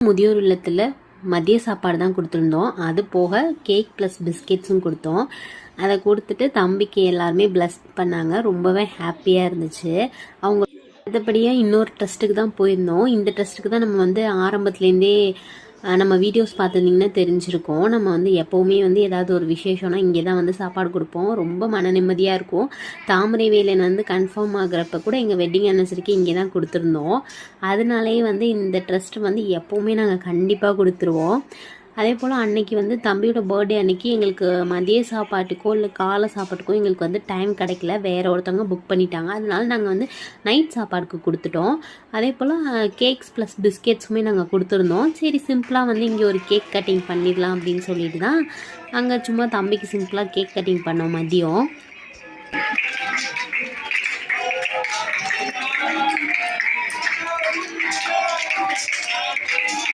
முதியோர் இல்லத்தில் மதிய சாப்பாடு தான் கொடுத்துருந்தோம். அது போக கேக் ப்ளஸ் பிஸ்கெட்ஸும் கொடுத்தோம். அதை கொடுத்துட்டு தம்பிக்கு எல்லாருமே பிளஸ் பண்ணாங்க. ரொம்பவே ஹாப்பியாக இருந்துச்சு. அவங்க அடுத்தபடியாக இன்னொரு ட்ரஸ்ட்டுக்கு தான் போயிருந்தோம். இந்த ட்ரஸ்ட்டுக்கு தான் நம்ம வந்து ஆரம்பத்துலேருந்தே நம்ம வீடியோஸ் பார்த்துருந்தீங்கன்னா தெரிஞ்சிருக்கோம். நம்ம வந்து எப்போவுமே வந்து ஏதாவது ஒரு விசேஷம்னா இங்கே தான் வந்து சாப்பாடு கொடுப்போம். ரொம்ப மன நிம்மதியாக இருக்கும். தாமரை வேலன் வந்து கன்ஃபார்ம் ஆகிறப்ப கூட எங்கள் வெட்டிங் அனிவர்சரிக்கு இங்கே தான் கொடுத்துருந்தோம். அதனாலேயே வந்து இந்த ட்ரஸ்ட்டு வந்து எப்போவுமே நாங்கள் கண்டிப்பாக கொடுத்துருவோம். அதே போல் அன்றைக்கி வந்து தம்பியோட பர்த்டே அன்றைக்கி எங்களுக்கு மதிய சாப்பாட்டுக்கோ இல்லை காலை சாப்பாட்டுக்கோ எங்களுக்கு வந்து டைம் கிடைக்கல. வேறு ஒருத்தவங்க புக் பண்ணிட்டாங்க. அதனால நாங்கள் வந்து நைட் சாப்பாடுக்கு கொடுத்துட்டோம். அதே போல் கேக்ஸ் ப்ளஸ் பிஸ்கெட்ஸுமே நாங்கள் கொடுத்துருந்தோம். சரி சிம்பிளாக வந்து இங்கே ஒரு கேக் கட்டிங் பண்ணிடலாம் அப்படின்னு சொல்லிட்டு தான் அங்கே சும்மா தம்பிக்கு சிம்பிளாக கேக் கட்டிங் பண்ணோம் மதியம்.